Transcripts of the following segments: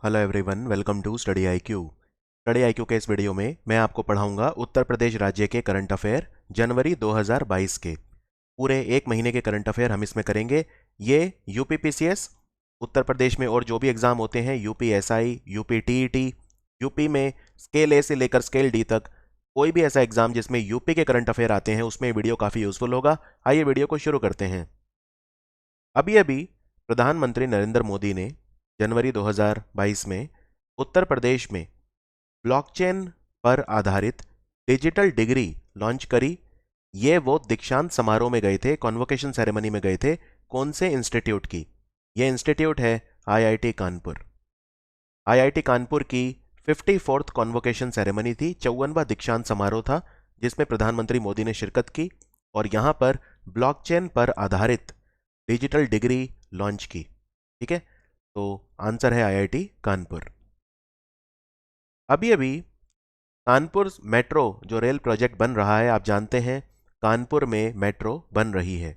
Hello everyone, welcome to Study IQ. Study IQ के इस video में मैं आपको पढ़ाऊंगा उत्तर प्रदेश राज्य के करंट अफेयर जनवरी 2022 के। पूरे एक महीने के करंट अफेयर हम इसमें करेंगे। ये यूपीपीसीएस उत्तर प्रदेश में और जो भी एग्जाम होते हैं, यूपीएसआई, यूपी टीईटी, यूपी में स्केल ए से लेकर स्केल डी तक, कोई भी ऐसा एग्जाम जिसमें यूपी के करंट अफेयर आते हैं उसमें वीडियो काफ़ी यूजफुल होगा। आइए वीडियो को शुरू करते हैं। अभी अभी प्रधानमंत्री नरेंद्र मोदी ने जनवरी 2022 में उत्तर प्रदेश में ब्लॉकचेन पर आधारित डिजिटल डिग्री लॉन्च करी। ये वो दीक्षांत समारोह में गए थे, कॉन्वोकेशन सेरेमनी में गए थे। कौन से इंस्टीट्यूट की? ये इंस्टीट्यूट है आईआईटी कानपुर। आईआईटी कानपुर की 54th कॉन्वोकेशन सेरेमनी थी, 54वां दीक्षांत समारोह था जिसमें प्रधानमंत्री मोदी ने शिरकत की और यहाँ पर ब्लॉकचेन पर आधारित डिजिटल डिग्री लॉन्च की। ठीक है, तो आंसर है आईआईटी कानपुर। अभी अभी कानपुर मेट्रो जो रेल प्रोजेक्ट बन रहा है, आप जानते हैं कानपुर में मेट्रो बन रही है।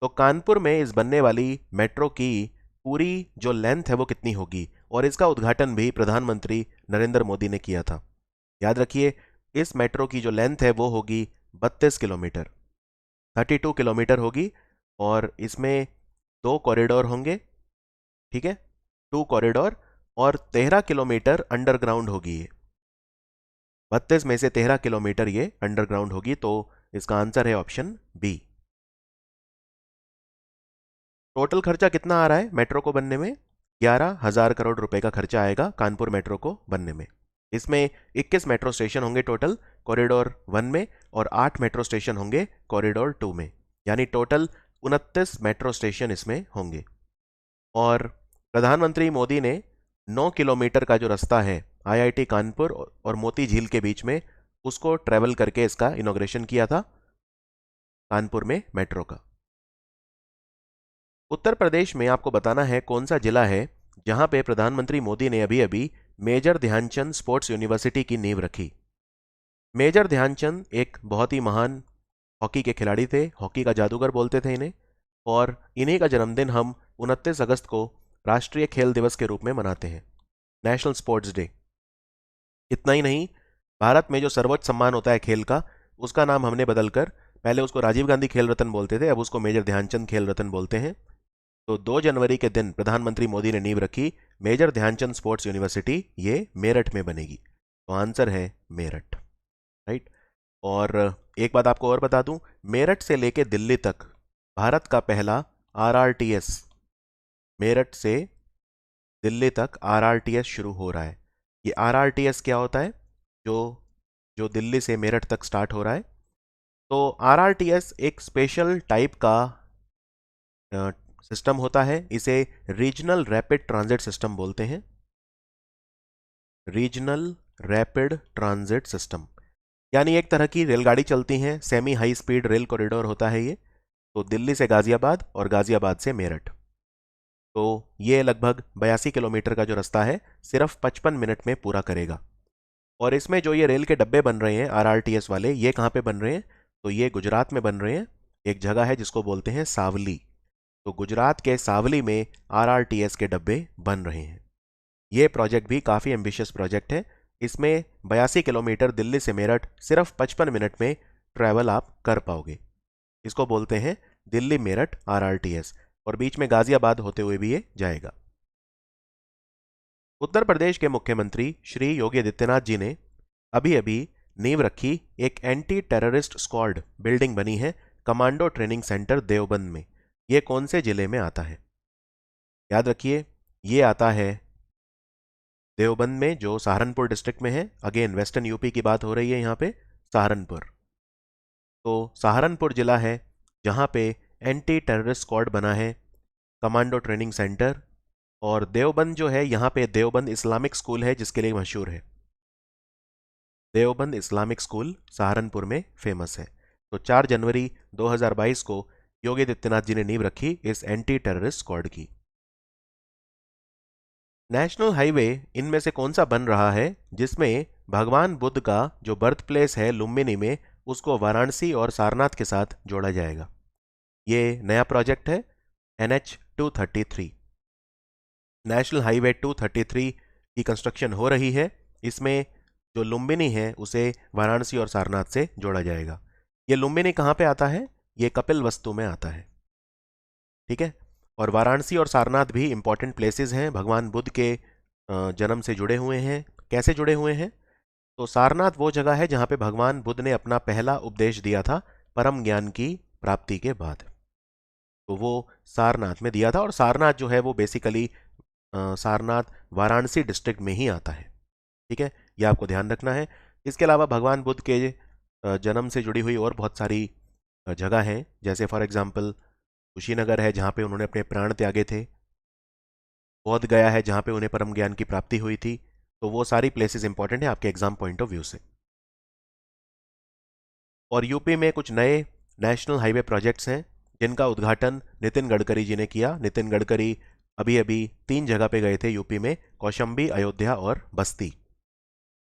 तो कानपुर में इस बनने वाली मेट्रो की पूरी जो लेंथ है वो कितनी होगी, और इसका उद्घाटन भी प्रधानमंत्री नरेंद्र मोदी ने किया था। याद रखिए, इस मेट्रो की जो लेंथ है वो होगी 32 किलोमीटर, 32 किलोमीटर होगी, और इसमें 2 कॉरिडोर होंगे। ठीक है, 2 कॉरिडोर, और 13 किलोमीटर अंडरग्राउंड होगी। ये 32 में से 13 किलोमीटर ये अंडरग्राउंड होगी, तो इसका आंसर है ऑप्शन बी। टोटल खर्चा कितना आ रहा है मेट्रो को बनने में? 11,000 करोड़ रुपए का खर्चा आएगा कानपुर मेट्रो को बनने में। इसमें 21 मेट्रो स्टेशन होंगे टोटल कॉरिडोर 1 में, और 8 मेट्रो स्टेशन होंगे कॉरिडोर 2 में, यानी टोटल 29 मेट्रो स्टेशन इसमें होंगे। और प्रधानमंत्री मोदी ने 9 किलोमीटर का जो रास्ता है आईआईटी कानपुर और मोती झील के बीच में, उसको ट्रेवल करके इसका इनॉग्रेशन किया था कानपुर में मेट्रो का। उत्तर प्रदेश में आपको बताना है कौन सा जिला है जहां पे प्रधानमंत्री मोदी ने अभी अभी मेजर ध्यानचंद स्पोर्ट्स यूनिवर्सिटी की नींव रखी। मेजर ध्यानचंद एक बहुत ही महान हॉकी के खिलाड़ी थे, हॉकी का जादूगर बोलते थे इन्हें, और इन्हीं का जन्मदिन हम 29 अगस्त को राष्ट्रीय खेल दिवस के रूप में मनाते हैं, नेशनल स्पोर्ट्स डे। इतना ही नहीं, भारत में जो सर्वोच्च सम्मान होता है खेल का, उसका नाम हमने बदलकर, पहले उसको राजीव गांधी खेल रत्न बोलते थे, अब उसको मेजर ध्यानचंद खेल रत्न बोलते हैं। तो 2 जनवरी के दिन प्रधानमंत्री मोदी ने नींव रखी मेजर ध्यानचंद स्पोर्ट्स यूनिवर्सिटी, ये मेरठ में बनेगी। तो आंसर है मेरठ, राइट। और एक बात आपको और बता दूं, मेरठ से लेके दिल्ली तक भारत का पहला आरआरटीएस, मेरठ से दिल्ली तक आरआरटीएस शुरू हो रहा है। ये आरआरटीएस क्या होता है? जो जो दिल्ली से मेरठ तक स्टार्ट हो रहा है। तो आरआरटीएस एक स्पेशल टाइप का सिस्टम होता है, इसे रीजनल रैपिड ट्रांजिट सिस्टम बोलते हैं। रीजनल रैपिड ट्रांजिट सिस्टम, यानी एक तरह की रेलगाड़ी चलती है, semi high speed rail corridor होता है ये। तो दिल्ली से गाजियाबाद और गाजियाबाद से मेरठ, तो ये लगभग 82 किलोमीटर का जो रास्ता है सिर्फ 55 मिनट में पूरा करेगा। और इसमें जो ये रेल के डब्बे बन रहे हैं आरआरटीएस वाले, ये कहाँ पे बन रहे हैं? तो ये गुजरात में बन रहे हैं। एक जगह है जिसको बोलते हैं सावली, तो गुजरात के सावली में आरआरटीएस के डब्बे बन रहे हैं। ये प्रोजेक्ट भी काफ़ी एम्बिशियस प्रोजेक्ट है। इसमें 82 किलोमीटर दिल्ली से मेरठ सिर्फ 55 मिनट में ट्रैवल आप कर पाओगे। इसको बोलते हैं दिल्ली मेरठ आरआरटीएस, और बीच में गाजियाबाद होते हुए भी ये जाएगा। उत्तर प्रदेश के मुख्यमंत्री श्री योगी आदित्यनाथ जी ने अभी अभी नींव रखी एक एंटी टेररिस्ट स्क्वाड बिल्डिंग बनी है, कमांडो ट्रेनिंग सेंटर देवबंद में। ये कौन से जिले में आता है? याद रखिए, ये आता है देवबंद में, जो सहारनपुर डिस्ट्रिक्ट में है। अगेन वेस्टर्न यूपी की बात हो रही है यहाँ पे, सहारनपुर। तो सहारनपुर जिला है जहाँ पे एंटी टेररिस्ट स्क्वाड बना है, कमांडो ट्रेनिंग सेंटर। और देवबंद जो है, यहाँ पे देवबंद इस्लामिक स्कूल है जिसके लिए मशहूर है। देवबंद इस्लामिक स्कूल सहारनपुर में फेमस है। तो 4 जनवरी 2022 को योगी आदित्यनाथ जी ने नींव रखी इस एंटी टेररिस्ट स्क्वाड की। नेशनल हाईवे इनमें से कौन सा बन रहा है जिसमें भगवान बुद्ध का जो बर्थ प्लेस है लुम्बिनी में, उसको वाराणसी और सारनाथ के साथ जोड़ा जाएगा? ये नया प्रोजेक्ट है NH 233, नेशनल हाईवे 233 की कंस्ट्रक्शन हो रही है। इसमें जो लुम्बिनी है उसे वाराणसी और सारनाथ से जोड़ा जाएगा। ये लुम्बिनी कहाँ पे आता है? ये कपिलवस्तु में आता है। ठीक है। और वाराणसी और सारनाथ भी इंपॉर्टेंट प्लेसेस हैं, भगवान बुद्ध के जन्म से जुड़े हुए हैं। कैसे जुड़े हुए हैं? तो सारनाथ वो जगह है जहाँ पे भगवान बुद्ध ने अपना पहला उपदेश दिया था परम ज्ञान की प्राप्ति के बाद। तो वो सारनाथ में दिया था, और सारनाथ जो है वो बेसिकली सारनाथ वाराणसी डिस्ट्रिक्ट में ही आता है। ठीक है, ये आपको ध्यान रखना है। इसके अलावा भगवान बुद्ध के जन्म से जुड़ी हुई और बहुत सारी जगह हैं, जैसे फॉर एग्जांपल कुशीनगर है जहाँ पे उन्होंने अपने प्राण त्यागे थे, बोध गया है जहाँ पे उन्हें परम ज्ञान की प्राप्ति हुई थी। तो वो सारी प्लेसेस इंपॉर्टेंट है आपके एग्जाम पॉइंट ऑफ व्यू से। और यूपी में कुछ नए नेशनल हाईवे प्रोजेक्ट्स हैं जिनका उद्घाटन नितिन गडकरी जी ने किया। नितिन गडकरी अभी अभी 3 जगह पे गए थे यूपी में, कौशंबी, अयोध्या और बस्ती,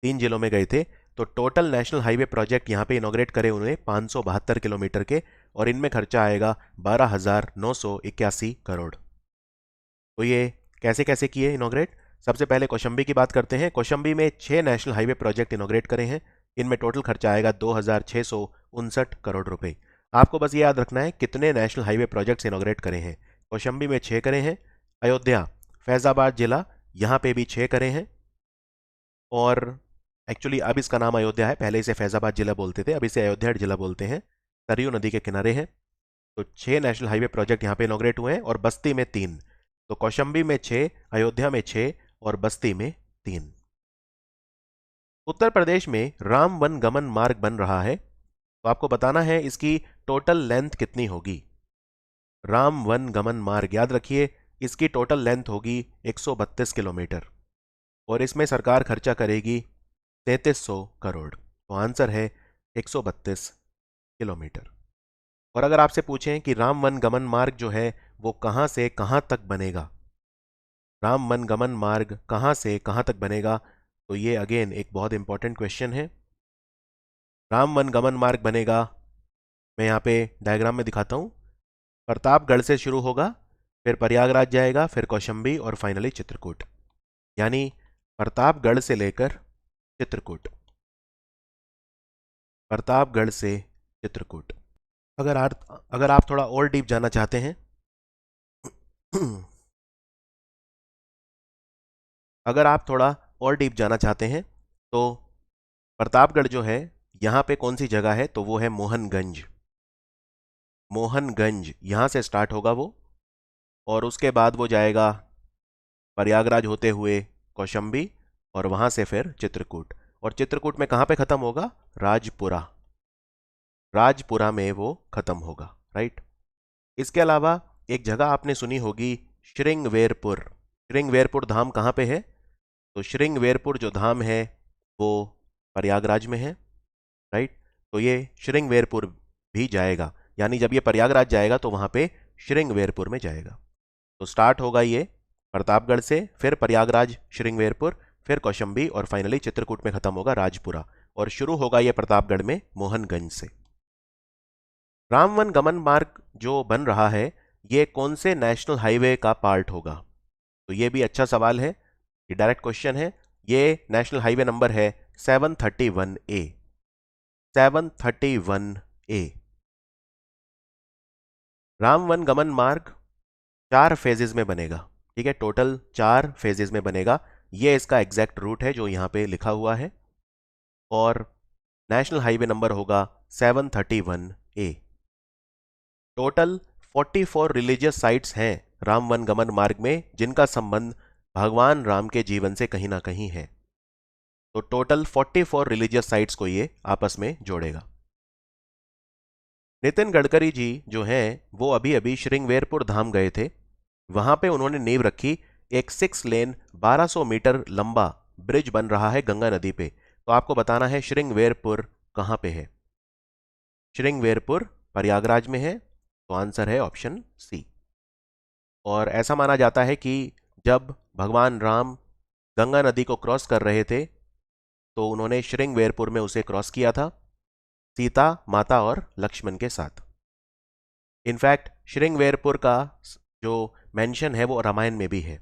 3 जिलों में गए थे। तो टोटल नेशनल हाईवे प्रोजेक्ट यहाँ पे इनॉग्रेट करे उन्होंने 572 किलोमीटर के, और इनमें खर्चा आएगा 12,981 करोड़। तो ये कैसे कैसे किए इनॉग्रेट? सबसे पहले कौशंबी की बात करते हैं। कौशंबी में 6 नेशनल हाईवे प्रोजेक्ट इनॉग्रेट करे हैं। इनमें टोटल खर्चा आएगा 2,659 करोड़ रुपए। आपको बस ये याद रखना है कितने नेशनल हाईवे प्रोजेक्ट्स इनॉग्रेट करे हैं। कौशंबी में 6 करे हैं, अयोध्या फैजाबाद जिला यहाँ पे भी 6 करे हैं, और एक्चुअली अब इसका नाम अयोध्या है, पहले इसे फैजाबाद जिला बोलते थे, अब इसे अयोध्या जिला बोलते हैं। सरयू नदी के किनारे है। तो 6 नेशनल हाईवे प्रोजेक्ट यहाँ पे इनॉग्रेट हुए हैं, और बस्ती में 3। तो कौशंबी में 6, अयोध्या में 6 और बस्ती में 3। उत्तर प्रदेश में राम वन गमन मार्ग बन रहा है, तो आपको बताना है इसकी टोटल लेंथ कितनी होगी। राम वन गमन मार्ग, याद रखिए इसकी टोटल लेंथ होगी 132 किलोमीटर, और इसमें सरकार खर्चा करेगी 3300 करोड़। तो आंसर है 132 किलोमीटर। और अगर आपसे पूछें कि राम वन गमन मार्ग जो है वो कहाँ से कहाँ तक बनेगा, राम वन गमन मार्ग कहाँ से कहाँ तक बनेगा, तो ये अगेन एक बहुत इंपॉर्टेंट क्वेश्चन है। राम वन गमन मार्ग बनेगा, मैं यहाँ पे डायग्राम में दिखाता हूँ, प्रतापगढ़ से शुरू होगा, फिर प्रयागराज जाएगा, फिर कौशंबी और फाइनली चित्रकूट। यानी प्रतापगढ़ से लेकर चित्रकूट, प्रतापगढ़ से चित्रकूट। अगर आप थोड़ा और डीप जाना चाहते हैं अगर आप थोड़ा और डीप जाना चाहते हैं तो प्रतापगढ़ जो है यहाँ पे कौन सी जगह है, तो वो है मोहनगंज। मोहनगंज यहाँ से स्टार्ट होगा वो, और उसके बाद वो जाएगा प्रयागराज होते हुए कौशंबी, और वहाँ से फिर चित्रकूट। और चित्रकूट में कहाँ पे ख़त्म होगा? राजपुरा, राजपुरा में वो ख़त्म होगा, राइट। इसके अलावा एक जगह आपने सुनी होगी श्रृंगवेरपुर। श्रृंगवेरपुर धाम कहाँ पे है? तो श्रृंगवेरपुर जो धाम है वो प्रयागराज में है, राइट। तो ये श्रृंगवेरपुर भी जाएगा, यानी जब ये प्रयागराज जाएगा तो वहाँ पे श्रृंगवेरपुर में जाएगा। तो स्टार्ट होगा ये प्रतापगढ़ से, फिर प्रयागराज, श्रृंगवेरपुर, फिर कौशंबी, और फाइनली चित्रकूट में खत्म होगा राजपुरा, और शुरू होगा ये प्रतापगढ़ में मोहनगंज से। रामवन गमन मार्ग जो बन रहा है ये कौन से नेशनल हाईवे का पार्ट होगा? तो ये भी अच्छा सवाल है, ये डायरेक्ट क्वेश्चन है। ये नेशनल हाईवे नंबर है 731A, 731A। रामवन गमन मार्ग 4 फेजेस में बनेगा, ठीक है, टोटल 4 फेजेस में बनेगा। ये इसका एग्जैक्ट रूट है जो यहाँ पे लिखा हुआ है, और नेशनल हाईवे नंबर होगा 731A। टोटल 44 रिलीजियस साइट्स हैं रामवन गमन मार्ग में जिनका संबंध भगवान राम के जीवन से कहीं ना कहीं है। तो टोटल 44 रिलीजियस साइट्स को ये आपस में जोड़ेगा। नितिन गडकरी जी जो हैं वो अभी अभी श्रृंगवेरपुर धाम गए थे, वहां पे उन्होंने नींव रखी। एक 6 लेन 1200 मीटर लंबा ब्रिज बन रहा है गंगा नदी पे। तो आपको बताना है श्रृंगवेरपुर कहाँ पे है। श्रृंगवेरपुर प्रयागराज में है, तो आंसर है ऑप्शन सी। और ऐसा माना जाता है कि जब भगवान राम गंगा नदी को क्रॉस कर रहे थे तो उन्होंने श्रृंगवेरपुर में उसे क्रॉस किया था, सीता माता और लक्ष्मण के साथ। इनफैक्ट श्रृंगवेरपुर का जो मेंशन है वो रामायण में भी है,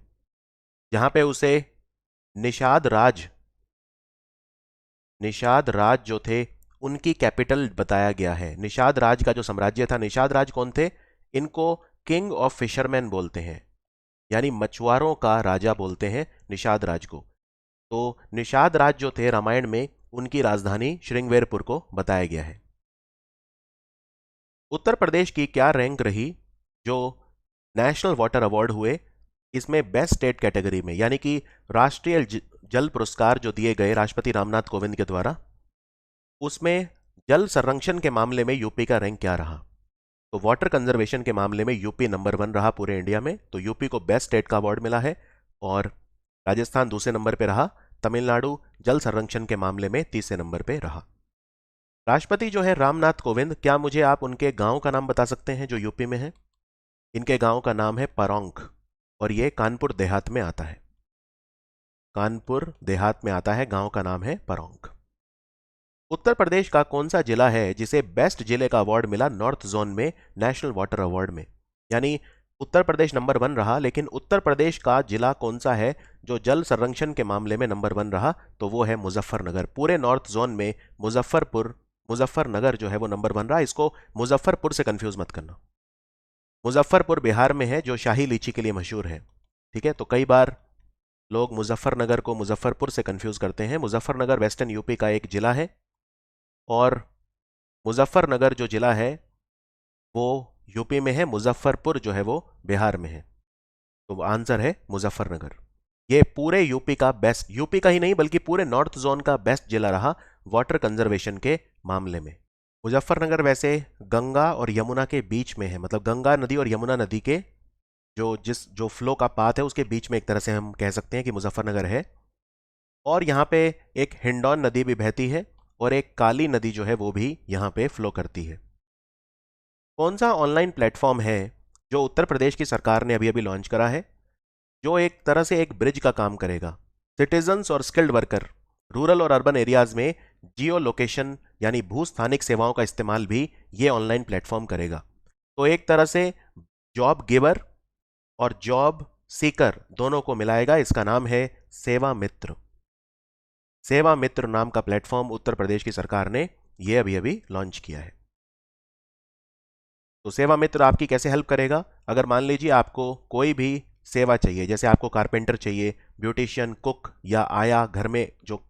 जहाँ पे उसे निषाद राज, निषाद राज जो थे उनकी कैपिटल बताया गया है। निषाद राज का जो साम्राज्य था, निषाद राज कौन थे? इनको किंग ऑफ फिशरमैन बोलते हैं, यानी मछुआरों का राजा बोलते हैं निषाद राज को। तो निषाद राज जो थे रामायण में, उनकी राजधानी श्रृंगवेरपुर को बताया गया है। उत्तर प्रदेश की क्या रैंक रही जो नेशनल वाटर अवार्ड हुए इसमें बेस्ट स्टेट कैटेगरी में, यानी कि राष्ट्रीय जल पुरस्कार जो दिए गए राष्ट्रपति रामनाथ कोविंद के द्वारा, उसमें जल संरक्षण के मामले में यूपी का रैंक क्या रहा? तो वाटर कंजर्वेशन के मामले में यूपी नंबर 1 रहा पूरे इंडिया में, तो यूपी को बेस्ट स्टेट का अवार्ड मिला है। और राजस्थान दूसरे नंबर पे रहा। तमिलनाडु जल संरक्षण के मामले में तीसरे नंबर पे रहा। राष्ट्रपति जो है रामनाथ कोविंद, क्या मुझे आप उनके गांव का नाम बता सकते हैं जो यूपी में है? इनके गांव का नाम है परौंक और ये कानपुर देहात में आता है। कानपुर देहात में आता है, गांव का नाम है परौंक। उत्तर प्रदेश का कौन सा जिला है जिसे बेस्ट जिले का अवार्ड मिला नॉर्थ जोन में नेशनल वाटर अवार्ड में? यानी उत्तर प्रदेश नंबर 1 रहा, लेकिन उत्तर प्रदेश का जिला कौन सा है जो जल संरक्षण के मामले में नंबर 1 रहा? तो वो है मुजफ्फरनगर। पूरे नॉर्थ जोन में मुजफ्फरनगर जो है वो नंबर 1 रहा। इसको मुजफ्फरपुर से कंफ्यूज मत करना। मुजफ्फरपुर बिहार में है, जो शाही लीची के लिए मशहूर है। ठीक है, तो कई बार लोग मुजफ्फरनगर को मुजफ्फरपुर से कंफ्यूज करते हैं। मुजफ्फरनगर वेस्टर्न यूपी का एक जिला है और मुजफ्फरनगर जो जिला है वो यूपी में है, मुजफ्फरपुर जो है वो बिहार में है। तो आंसर है मुजफ्फरनगर। ये पूरे यूपी का बेस्ट, यूपी का ही नहीं बल्कि पूरे नॉर्थ जोन का बेस्ट जिला रहा वाटर कंजर्वेशन के मामले में। मुजफ्फरनगर वैसे गंगा और यमुना के बीच में है, मतलब गंगा नदी और यमुना नदी के जो फ्लो का पाथ है उसके बीच में एक तरह से हम कह सकते हैं कि मुजफ्फरनगर है। और यहाँ पे एक हिंडौन नदी भी बहती है और एक काली नदी जो है वो भी यहाँ पे फ्लो करती है। कौन सा ऑनलाइन प्लेटफॉर्म है जो उत्तर प्रदेश की सरकार ने अभी अभी लॉन्च करा है, जो एक तरह से एक ब्रिज का काम करेगा? सिटीजन्स और स्किल्ड वर्कर रूरल और अर्बन एरियाज में जियो लोकेशन यानी भूस्थानिक सेवाओं का इस्तेमाल भी ये ऑनलाइन प्लेटफॉर्म करेगा। तो एक तरह से जॉब गिवर और जॉब सीकर दोनों को मिलाएगा। इसका नाम है सेवा मित्र। सेवा मित्र नाम का प्लेटफॉर्म उत्तर प्रदेश की सरकार ने ये अभी अभी लॉन्च किया है। तो सेवा मित्र आपकी कैसे हेल्प करेगा? अगर मान लीजिए आपको कोई भी सेवा चाहिए, जैसे आपको कारपेंटर चाहिए, ब्यूटिशियन, कुक या आया घर में जो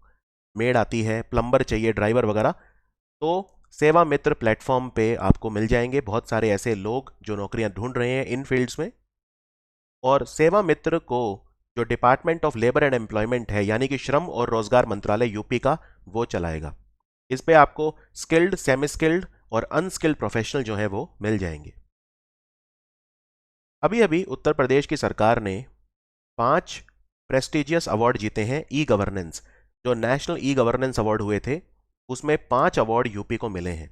मेड आती है, प्लम्बर चाहिए, ड्राइवर वगैरह, तो सेवा मित्र प्लेटफॉर्म पे आपको मिल जाएंगे बहुत सारे ऐसे लोग जो नौकरियां ढूंढ रहे हैं इन फील्ड्स में। और सेवा मित्र को जो department of labour and employment है, यानी कि श्रम और रोजगार मंत्रालय यूपी का, वो चलाएगा। इस पे आपको स्किल्ड, सेमी स्किल्ड और अनस्किल्ड प्रोफेशनल जो है वो मिल जाएंगे। अभी अभी उत्तर प्रदेश की सरकार ने 5 प्रेस्टिजियस अवार्ड जीते हैं ई गवर्नेंस। जो नेशनल ई गवर्नेंस अवार्ड हुए थे उसमें 5 अवार्ड यूपी को मिले हैं।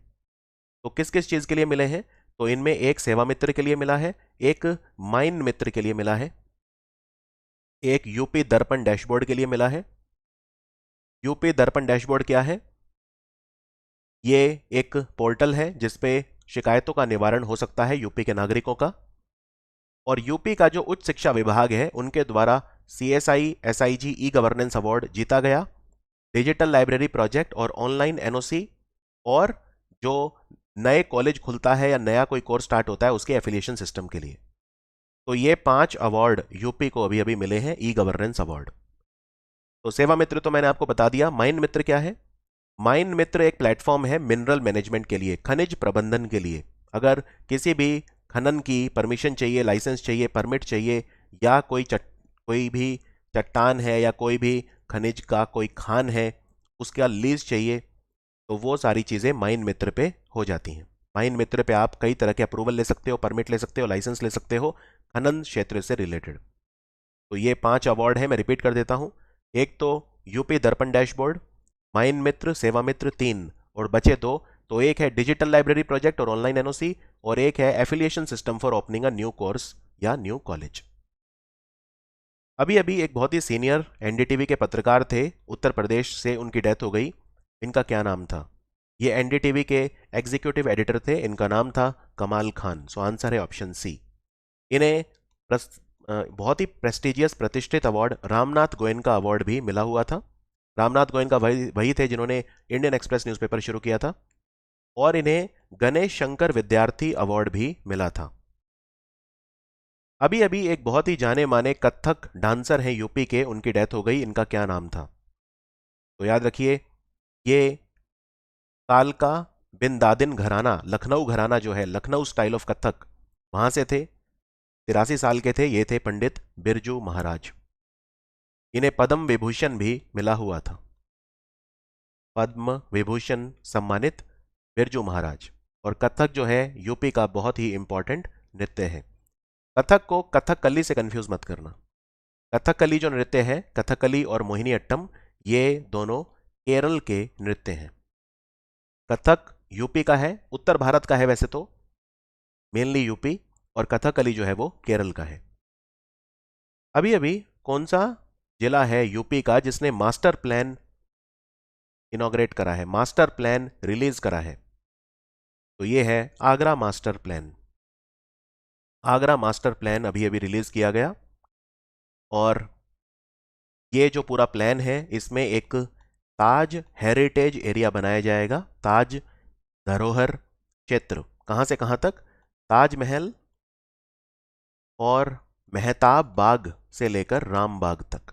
तो किस किस चीज के लिए मिले हैं? तो इनमें एक सेवा मित्र के लिए मिला है, एक माइन मित्र के लिए मिला है, एक यूपी दर्पण डैशबोर्ड के लिए मिला है। यूपी दर्पण डैशबोर्ड क्या है? ये एक पोर्टल है जिसपे शिकायतों का निवारण हो सकता है यूपी के नागरिकों का। और यूपी का जो उच्च शिक्षा विभाग है उनके द्वारा CSI SIG e governance award जीता गया। डिजिटल लाइब्रेरी प्रोजेक्ट और ऑनलाइन एनओसी, और जो नए कॉलेज खुलता है या नया कोई कोर्स स्टार्ट होता है उसके एफिलिएशन सिस्टम के लिए। तो ये 5 अवार्ड यूपी को अभी अभी मिले हैं, ई गवर्नेंस अवार्ड। तो सेवा मित्र तो मैंने आपको बता दिया। माइन मित्र क्या है? माइन मित्र एक प्लेटफॉर्म है मिनरल मैनेजमेंट के लिए, खनिज प्रबंधन के लिए। अगर किसी भी खनन की परमिशन चाहिए, लाइसेंस चाहिए, परमिट चाहिए, या कोई भी चट्टान है या कोई भी खनिज का कोई खान है उसका लीज चाहिए, तो वो सारी चीज़ें माइन मित्र पे हो जाती हैं। माइन मित्र पे आप कई तरह के अप्रूवल ले सकते हो, परमिट ले सकते हो, लाइसेंस ले सकते हो खनन क्षेत्र से रिलेटेड। तो ये 5 अवार्ड है, मैं रिपीट कर देता हूँ। एक तो यूपी दर्पण डैशबोर्ड, माइन मित्र, सेवा मित्र 3, और बचे 2। तो एक है डिजिटल लाइब्रेरी प्रोजेक्ट और ऑनलाइन एनओसी, और एक है affiliation system for opening a new course या न्यू कॉलेज। अभी अभी एक बहुत ही सीनियर एनडीटीवी के पत्रकार थे उत्तर प्रदेश से, उनकी डेथ हो गई। इनका क्या नाम था? ये एनडीटीवी के एग्जीक्यूटिव एडिटर थे, इनका नाम था कमाल खान। सो आंसर है ऑप्शन सी। इन्हें बहुत ही प्रेस्टिजियस प्रतिष्ठित अवार्ड रामनाथ गोयनका अवार्ड भी मिला हुआ था। रामनाथ गोयनका वही थे जिन्होंने इंडियन एक्सप्रेस न्यूज़पेपर शुरू किया था। और इन्हें गणेश शंकर विद्यार्थी अवार्ड भी मिला था। अभी अभी एक बहुत ही जाने माने कथक डांसर हैं यूपी के, उनकी डेथ हो गई। इनका क्या नाम था? तो याद रखिए, ये कालका बिन दादिन घराना, लखनऊ घराना जो है, लखनऊ स्टाइल ऑफ कथक, वहां से थे। 83 साल के थे। ये थे पंडित बिरजू महाराज। इन्हें पद्म विभूषण भी मिला हुआ था। पद्म विभूषण सम्मानित बिरजू महाराज। और कथक जो है यूपी का बहुत ही इंपॉर्टेंट नृत्य है। कथक को कथकली से कंफ्यूज मत करना। कथकली जो नृत्य है, कथकली और मोहिनी अट्टम, ये दोनों केरल के नृत्य हैं। कथक यूपी का है, उत्तर भारत का है वैसे तो, मेनली यूपी। और कथकली जो है वो केरल का है। अभी अभी कौन सा जिला है यूपी का जिसने मास्टर प्लान इनॉग्रेट करा है, मास्टर प्लान रिलीज करा है? तो ये है Agra master plan. Agra master plan अभी अभी रिलीज किया गया। और ये जो पूरा प्लान है, इसमें एक ताज हेरिटेज एरिया बनाया जाएगा। ताज धरोहर क्षेत्र, कहां से कहां तक? ताजमहल और मेहताब बाग से लेकर रामबाग तक।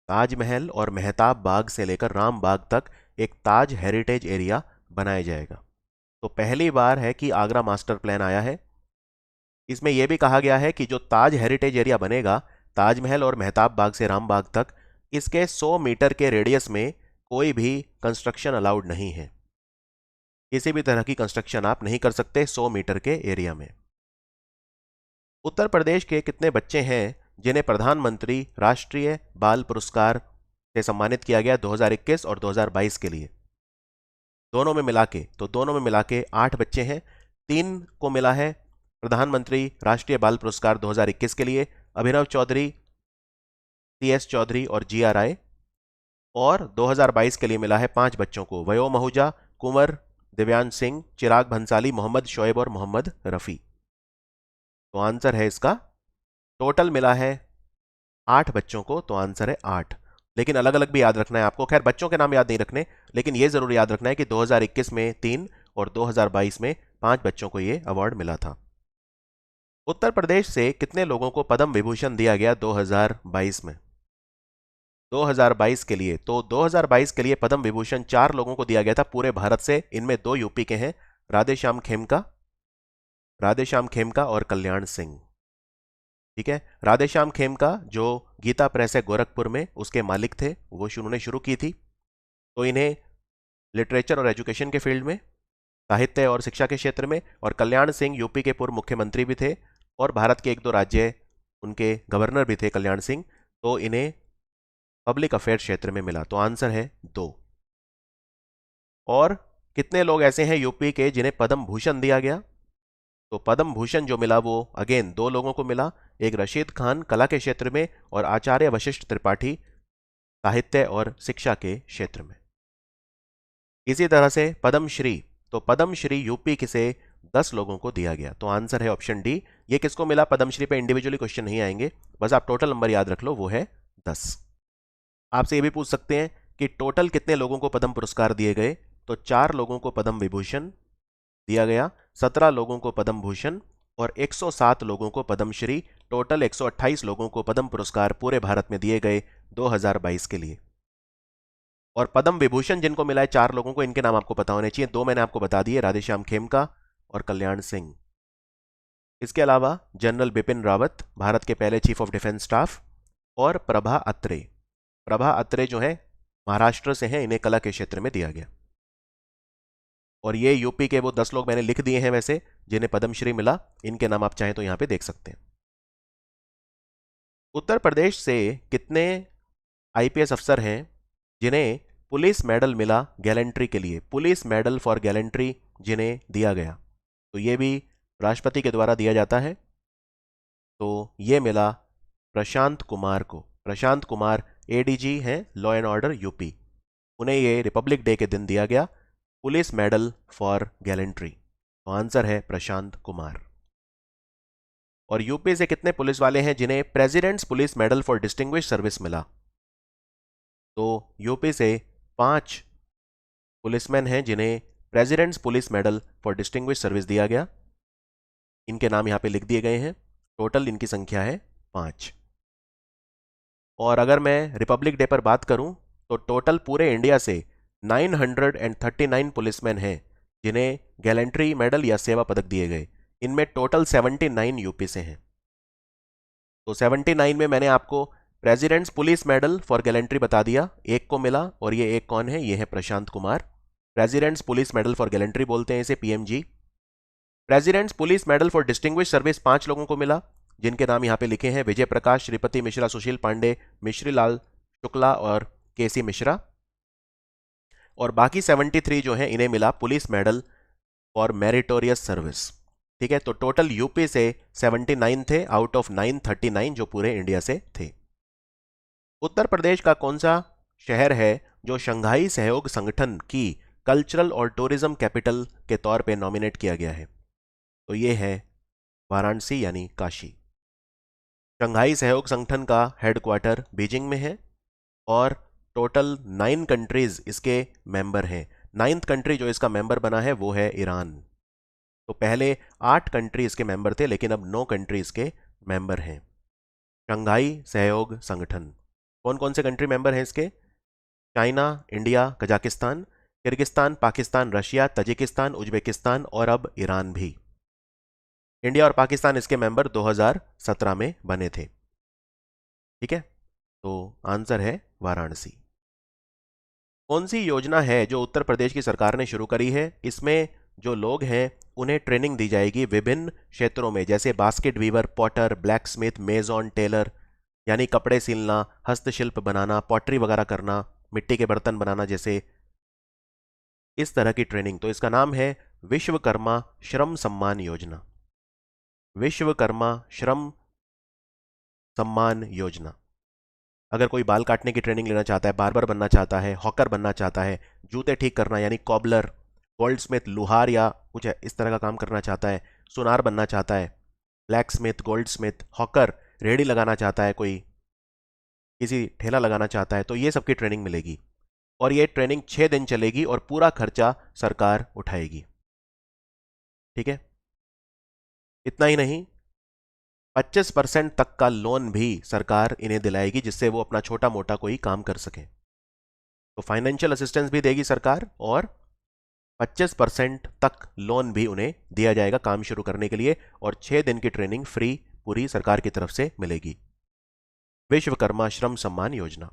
ताजमहल और मेहताब बाग से लेकर रामबाग तक एक ताज हेरिटेज एरिया बनाया जाएगा। तो पहली बार है कि आगरा मास्टर प्लान आया है। इसमें यह भी कहा गया है कि जो ताज हेरिटेज एरिया बनेगा, ताजमहल और मेहताब बाग से रामबाग तक, इसके 100 मीटर के रेडियस में कोई भी कंस्ट्रक्शन अलाउड नहीं है। किसी भी तरह की कंस्ट्रक्शन आप नहीं कर सकते 100 मीटर के एरिया में। उत्तर प्रदेश के कितने बच्चे हैं जिन्हें प्रधानमंत्री राष्ट्रीय बाल पुरस्कार से सम्मानित किया गया 2021 और 2022 के लिए? दोनों में मिला के, तो दोनों में मिला के 8 बच्चे हैं। 3 को मिला है प्रधानमंत्री राष्ट्रीय बाल पुरस्कार 2021 के लिए, अभिनव चौधरी, CS चौधरी और GR राय। और 2022 के लिए मिला है 5 बच्चों को, वयोम आहूजा, कुंवर दिव्यांश सिंह, चिराग भंसाली, मोहम्मद शोएब और मोहम्मद रफी। तो आंसर है इसका, टोटल मिला है 8 बच्चों को, तो आंसर है 8। लेकिन अलग अलग भी याद रखना है आपको। खैर बच्चों के नाम याद नहीं रखने, लेकिन यह जरूर याद रखना है कि 2021 में 3 और 2022 में 5 बच्चों को यह अवार्ड मिला था। उत्तर प्रदेश से कितने लोगों को पद्म विभूषण दिया गया 2022 में? 2022 के लिए, तो 2022 के लिए पद्म विभूषण 4 लोगों को दिया गया था पूरे भारत से। इनमें 2 यूपी के हैं, राधेश्याम खेमका और कल्याण सिंह। ठीक है, राधेश्याम खेमका जो गीता प्रेस है गोरखपुर में, उसके मालिक थे, वो उन्होंने शुरू की थी। तो इन्हें लिटरेचर और एजुकेशन के फील्ड में, साहित्य और शिक्षा के क्षेत्र में। और कल्याण सिंह यूपी के पूर्व मुख्यमंत्री भी थे और भारत के 1-2 राज्य उनके गवर्नर भी थे कल्याण सिंह। तो इन्हें पब्लिक अफेयर क्षेत्र में मिला। तो आंसर है 2। और कितने लोग ऐसे हैं यूपी के जिन्हें पद्म भूषण दिया गया? तो पद्म भूषण जो मिला वो अगेन 2 लोगों को मिला, एक रशीद खान कला के क्षेत्र में और आचार्य वशिष्ठ त्रिपाठी साहित्य और शिक्षा के क्षेत्र में। इसी तरह से पद्मश्री, तो पद्मश्री यूपी से 10 लोगों को दिया गया। तो आंसर है ऑप्शन डी। ये किसको मिला? पद्मश्री पे इंडिविजुअली क्वेश्चन नहीं आएंगे, बस आप टोटल नंबर याद रख लो, वो है 10। आपसे ये भी पूछ सकते हैं कि टोटल कितने लोगों को पद्म पुरस्कार दिए गए? तो 4 लोगों को पद्म विभूषण दिया गया, 17 लोगों को पद्म भूषण और 107 लोगों को पद्मश्री। टोटल 128 लोगों को पद्म पुरस्कार पूरे भारत में दिए गए 2022 के लिए। और पद्म विभूषण जिनको मिला है 4 लोगों को, इनके नाम आपको पता होने चाहिए। 2 मैंने आपको बता दिए, राधेश्याम खेमका और कल्याण सिंह। इसके अलावा जनरल बिपिन रावत, भारत के पहले चीफ ऑफ डिफेंस स्टाफ, और प्रभा अत्रे। प्रभा अत्रे जो है महाराष्ट्र से हैं, इन्हें कला के क्षेत्र में दिया गया। और ये यूपी के वो 10 लोग मैंने लिख दिए हैं वैसे जिन्हें पद्मश्री मिला। इनके नाम आप चाहें तो यहां पे देख सकते हैं। उत्तर प्रदेश से कितने IPS अफसर हैं जिन्हें पुलिस मेडल मिला गैलेंट्री के लिए? पुलिस मेडल फॉर गैलेंट्री जिन्हें दिया गया, तो ये भी राष्ट्रपति के द्वारा दिया जाता है। तो ये मिला प्रशांत कुमार को। प्रशांत कुमार ADG हैं लॉ एंड ऑर्डर यूपी। उन्हें ये रिपब्लिक डे के दिन दिया गया पुलिस मेडल फॉर गैलेंट्री। तो आंसर है प्रशांत कुमार। और यूपी से कितने पुलिस वाले हैं जिन्हें presidents police medal for distinguish service मिला? तो यूपी से 5 पुलिसमैन हैं जिन्हें presidents police medal for distinguish service दिया गया। इनके नाम यहाँ पे लिख दिए गए हैं। टोटल इनकी संख्या है 5। और अगर मैं रिपब्लिक डे पर बात करूं तो टोटल पूरे इंडिया से 939 पुलिसमैन हैं जिन्हें गैलेंट्री मेडल या सेवा पदक दिए गए। इनमें टोटल 79 यूपी से हैं। तो 79 में मैंने आपको presidents police medal for gallantry बता दिया, एक को मिला। और ये एक कौन है? ये है Prashant Kumar. President's police medal for gallantry बोलते हैं इसे, PMG. President's police medal for distinguish service 5 लोगों को मिला, जिनके नाम यहां पे लिखे हैं: विजय प्रकाश, श्रीपति मिश्रा, सुशील पांडे, मिश्री लाल शुक्ला और केसी मिश्रा। और बाकी 73 जो हैं इन्हें मिला police medal for meritorious service. ठीक है, तो टोटल यूपी से 79 थे आउट ऑफ 939 जो पूरे इंडिया से थे। उत्तर प्रदेश का कौन सा शहर है जो शंघाई सहयोग संगठन की कल्चरल और टूरिज्म कैपिटल के तौर पे नॉमिनेट किया गया है? तो ये है वाराणसी यानी काशी। शंघाई सहयोग संगठन का हेडक्वार्टर बीजिंग में है और टोटल 9 कंट्रीज इसके मेंबर हैं। 9th कंट्री जो इसका मेंबर बना है वो है ईरान। तो पहले 8 कंट्री इसके मेंबर थे, लेकिन अब 9 कंट्री इसके मेंबर हैं। शंघाई सहयोग संगठन कौन कौन से कंट्री मेंबर हैं इसके? China, India, Kazakhstan, Kyrgyzstan, Pakistan, Russia, Tajikistan, Uzbekistan और अब ईरान भी। इंडिया और पाकिस्तान इसके मेंबर 2017 में बने थे। ठीक है, तो आंसर है वाराणसी। कौन सी योजना है जो उत्तर प्रदेश की सरकार ने शुरू करी है? इसमें जो लोग हैं उन्हें ट्रेनिंग दी जाएगी विभिन्न क्षेत्रों में, जैसे basket weaver, potter, blacksmith, mason tailor यानी कपड़े सिलना, हस्तशिल्प बनाना, पॉटरी वगैरह करना, मिट्टी के बर्तन बनाना, जैसे इस तरह की ट्रेनिंग। तो इसका नाम है विश्वकर्मा श्रम सम्मान योजना। विश्वकर्मा श्रम सम्मान योजना। अगर कोई बाल काटने की ट्रेनिंग लेना चाहता है, बार्बर बनना चाहता है, हॉकर बनना चाहता है, जूते ठीक करना यानी कॉबलर, गोल्ड स्मिथ, लुहार या कुछ इस तरह का काम करना चाहता है, सुनार बनना चाहता है, black Smith, gold Smith, hawker, रेहड़ी लगाना चाहता है, कोई किसी ठेला लगाना चाहता है, तो ये सबकी ट्रेनिंग मिलेगी। और ये ट्रेनिंग 6 दिन चलेगी और पूरा खर्चा सरकार उठाएगी। ठीक है, इतना ही नहीं, 25% तक का लोन भी सरकार इन्हें दिलाएगी, जिससे वो अपना छोटा मोटा कोई काम कर सके। तो फाइनेंशियल असिस्टेंस भी देगी सरकार और 25% तक लोन भी उन्हें दिया जाएगा काम शुरू करने के लिए, और 6 दिन की ट्रेनिंग फ्री पूरी सरकार की तरफ से मिलेगी। विश्वकर्मा श्रम सम्मान योजना।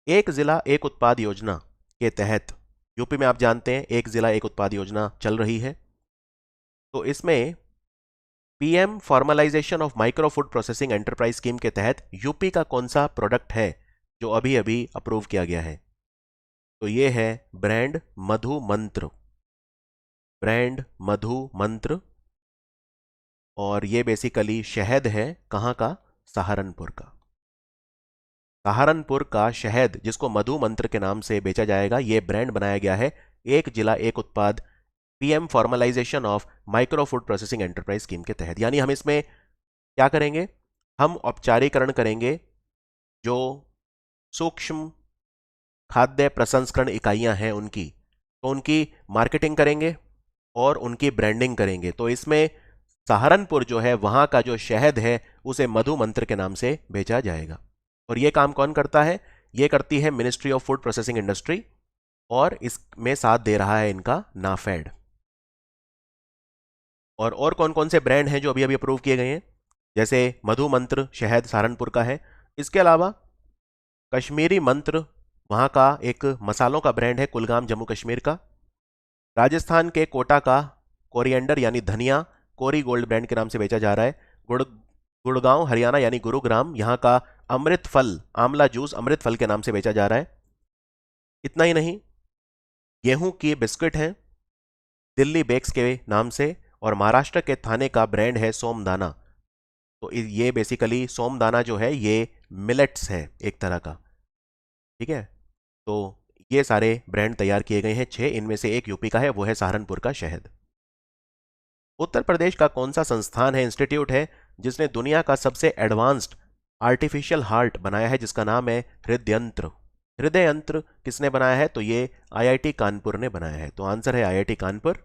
एक जिला एक उत्पाद योजना के तहत यूपी में आप जानते हैं एक जिला एक उत्पाद योजना चल रही है। तो इसमें PM formalisation of micro food processing enterprise scheme के तहत यूपी का कौन सा प्रोडक्ट है जो अभी अभी अप्रूव किया गया है? तो ये है ब्रांड मधु मंत्र। ब्रांड मधु मंत्र। और ये बेसिकली शहद है, कहाँ का? सहारनपुर का। सहारनपुर का शहद जिसको मधु मंत्र के नाम से बेचा जाएगा, ये ब्रांड बनाया गया है एक जिला एक उत्पाद PM formalisation of micro food processing enterprise scheme के तहत। यानी हम इसमें क्या करेंगे? हम औपचारीकरण करेंगे जो सूक्ष्म खाद्य प्रसंस्करण इकाइयां हैं उनकी, तो उनकी मार्केटिंग करेंगे और उनकी ब्रांडिंग करेंगे। तो इसमें सहारनपुर जो है वहां का जो शहद है उसे मधु मंत्र के नाम से बेचा जाएगा। और ये काम कौन करता है? ये करती है ministry of food processing industry, और इसमें साथ दे रहा है इनका नाफेड। और कौन कौन से ब्रांड हैं जो अभी अभी अप्रूव किए गए हैं? जैसे मधु मंत्र शहद सहारनपुर का है, इसके अलावा कश्मीरी मंत्र वहाँ का एक मसालों का ब्रांड है कुलगाम जम्मू कश्मीर का। राजस्थान के कोटा का कोरिएंडर यानी धनिया कोरी गोल्ड ब्रांड के नाम से बेचा जा रहा है। गुड़गांव हरियाणा यानी गुरुग्राम, यहाँ का अमृत फल आंवला जूस अमृत फल के नाम से बेचा जा रहा है। इतना ही नहीं, गेहूं की बिस्किट हैं दिल्ली बेक्स के नाम से, और महाराष्ट्र के थाने का ब्रांड है सोमदाना। तो ये बेसिकली सोमदाना जो है ये मिलेट्स है एक तरह का। ठीक है, तो ये सारे ब्रांड तैयार किए गए हैं 6, इनमें से एक यूपी का है, वो है सहारनपुर का शहद। उत्तर प्रदेश का कौन सा संस्थान है, इंस्टीट्यूट है, जिसने दुनिया का सबसे एडवांस्ड आर्टिफिशियल हार्ट बनाया है, जिसका नाम है हृदय यंत्र। हृदय यंत्र किसने बनाया है? तो ये आईआईटी कानपुर ने बनाया है। तो आंसर है आईआईटी कानपुर।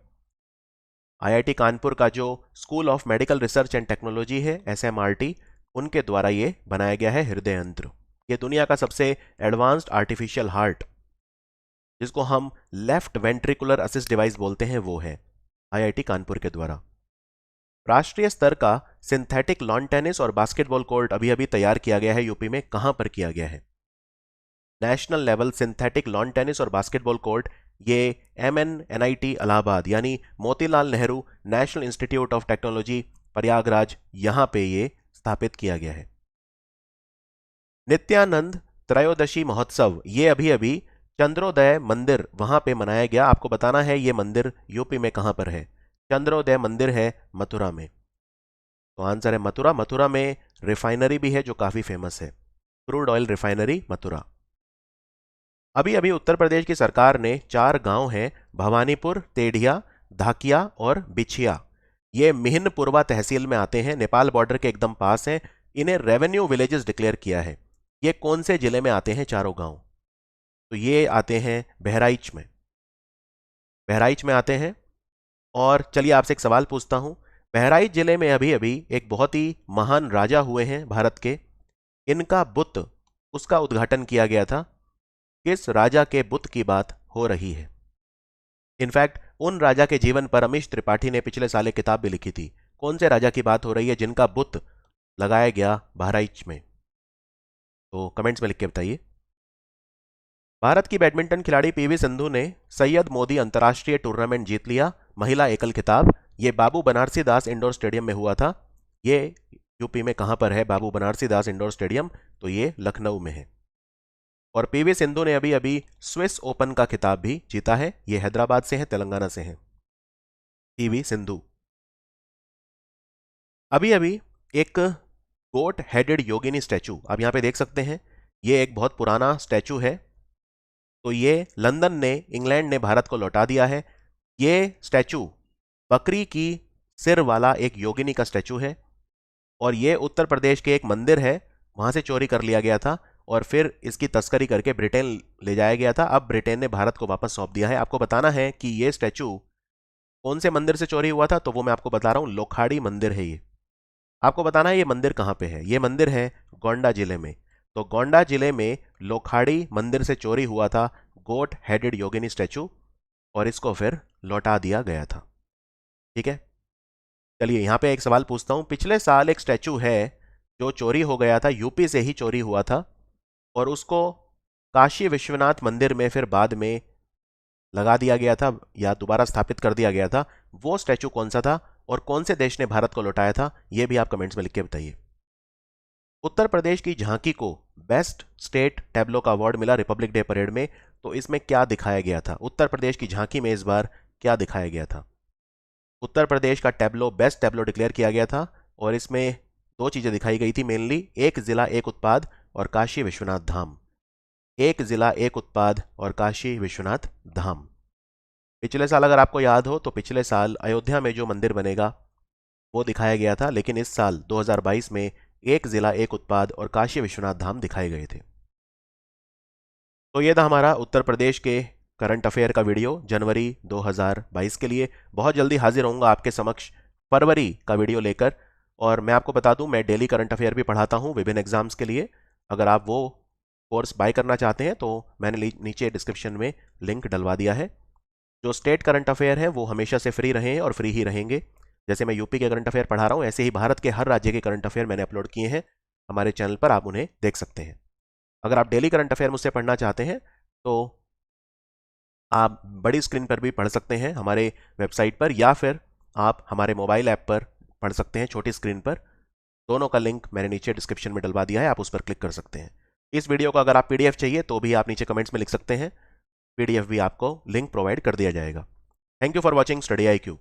आईआईटी कानपुर का जो school of medical research and technology है, एसएमआरटी, उनके द्वारा ये बनाया गया है हृदय यंत्र। ये दुनिया का सबसे एडवांस्ड आर्टिफिशियल हार्ट, जिसको हम लेफ्ट वेंट्रिकुलर असिस्ट डिवाइस बोलते हैं, वो है आईआईटी कानपुर के द्वारा। राष्ट्रीय स्तर का सिंथेटिक लॉन टेनिस और बास्केटबॉल कोर्ट अभी अभी तैयार किया गया है यूपी में, कहां पर किया गया है? National level synthetic lawn tennis और बास्केटबॉल कोर्ट ये MNNIT इलाहाबाद यानी Motilal Nehru national institute of technology Prayagraj, यहां पे ये स्थापित किया गया है। नित्यानंद त्रयोदशी महोत्सव ये अभी अभी चंद्रोदय मंदिर वहां पे मनाया गया। आपको बताना है ये मंदिर यूपी में कहां पर है। चंद्रोदय मंदिर है मथुरा में। तो आंसर है मथुरा। मथुरा में रिफाइनरी भी है जो काफी फेमस है, क्रूड ऑयल रिफाइनरी मथुरा। अभी अभी उत्तर प्रदेश की सरकार ने 4 गांव हैं, भवानीपुर, तेढ़िया, धाकिया और बिछिया, ये मिहिनपुरवा तहसील में आते हैं, नेपाल बॉर्डर के एकदम पास हैं। इन्हें रेवेन्यू विलेजेस डिक्लेयर किया है। ये कौन से जिले में आते हैं चारों गांव? तो ये आते हैं बहराइच में, बहराइच में आते हैं। और चलिए आपसे एक सवाल पूछता हूं, बहराइच जिले में अभी अभी एक बहुत ही महान राजा हुए हैं भारत के, इनका बुत, उसका उद्घाटन किया गया था। किस राजा के बुत की बात हो रही है? इनफैक्ट उन राजा के जीवन पर अमीश त्रिपाठी ने पिछले साल एक किताब भी लिखी थी। कौन से राजा की बात हो रही है जिनका बुत लगाया गया बहराइच में? तो कमेंट्स में लिख के बताइए। भारत की बैडमिंटन खिलाड़ी पीवी सिंधु ने सैयद मोदी अंतर्राष्ट्रीय टूर्नामेंट जीत लिया, महिला एकल खिताब। ये बाबू बनारसी दास इंडोर स्टेडियम में हुआ था। ये यूपी में कहां पर है बाबू बनारसी दास इंडोर स्टेडियम? तो ये लखनऊ में है। और पीवी सिंधु ने अभी अभी स्विस ओपन का खिताब भी जीता है। ये हैदराबाद से है, तेलंगाना से है पीवी सिंधु। अभी अभी एक गोट हेडेड योगिनी स्टैचू आप यहां पे देख सकते हैं। ये एक बहुत पुराना स्टैचू है। तो ये लंदन ने, इंग्लैंड ने भारत को लौटा दिया है। ये स्टैचू बकरी की सिर वाला एक योगिनी का स्टैचू है। और ये उत्तर प्रदेश के एक मंदिर है, वहां से चोरी कर लिया गया था और फिर इसकी तस्करी करके ब्रिटेन ले जाया गया था। अब ब्रिटेन ने भारत को वापस सौंप दिया है। आपको बताना है कि ये स्टैचू कौन से मंदिर से चोरी हुआ था, तो वो मैं आपको बता रहा हूं, लोखाड़ी मंदिर है ये। आपको बताना है ये मंदिर कहां पे है। ये मंदिर है गोंडा जिले में। तो गोंडा जिले में लोखाड़ी मंदिर से चोरी हुआ था गोट हेडेड योगिनी स्टैचू, और इसको फिर लौटा दिया गया था। ठीक है, चलिए यहां पे एक सवाल पूछता हूं। पिछले साल एक स्टैचू है जो चोरी हो गया था, यूपी से ही चोरी हुआ था, और उसको काशी विश्वनाथ मंदिर में फिर बाद में लगा दिया गया था या दोबारा स्थापित कर दिया गया था। वो स्टैचू कौन सा था और कौन से देश ने भारत को लौटाया था, ये भी आप कमेंट्स में लिख के बताइए। उत्तर प्रदेश की झांकी को बेस्ट स्टेट टैब्लो का अवार्ड मिला रिपब्लिक डे परेड में। तो इसमें क्या दिखाया गया था? उत्तर प्रदेश की झांकी में इस बार क्या दिखाया गया था? उत्तर प्रदेश का टैब्लो बेस्ट टैब्लो डिक्लेयर किया गया था, और इसमें 2 चीजें दिखाई गई थी मेनली, एक जिला एक उत्पाद और काशी विश्वनाथ धाम। एक जिला एक उत्पाद और काशी विश्वनाथ धाम। पिछले साल अगर आपको याद हो तो पिछले साल अयोध्या में जो मंदिर बनेगा वो दिखाया गया था, लेकिन इस साल 2022 में एक जिला एक उत्पाद और काशी विश्वनाथ धाम दिखाए गए थे। तो ये था हमारा उत्तर प्रदेश के करंट अफेयर का वीडियो जनवरी 2022 के लिए। बहुत जल्दी हाजिर होऊंगा आपके समक्ष फरवरी का वीडियो लेकर। और मैं आपको बता दूं, मैं डेली करंट अफेयर भी पढ़ाता हूं विभिन्न एग्जाम्स के लिए। अगर आप वो कोर्स बाय करना चाहते हैं तो मैंने नीचे डिस्क्रिप्शन में लिंक डलवा दिया है। जो स्टेट करंट अफेयर है वो हमेशा से फ्री रहे हैं और फ्री ही रहेंगे। जैसे मैं यूपी के करंट अफेयर पढ़ा रहा हूँ, ऐसे ही भारत के हर राज्य के करंट अफेयर मैंने अपलोड किए हैं हमारे चैनल पर, आप उन्हें देख सकते हैं। अगर आप डेली करंट अफेयर मुझसे पढ़ना चाहते हैं तो आप बड़ी स्क्रीन पर भी पढ़ सकते हैं हमारे वेबसाइट पर, या फिर आप हमारे मोबाइल ऐप पर पढ़ सकते हैं छोटी स्क्रीन पर। दोनों का लिंक मैंने नीचे डिस्क्रिप्शन में डलवा दिया है, आप उस पर क्लिक कर सकते हैं। इस वीडियो का अगर आप पीडीएफ चाहिए तो भी आप नीचे कमेंट्स में लिख सकते हैं, पीडीएफ भी आपको लिंक प्रोवाइड कर दिया जाएगा। Thank you for watching study IQ।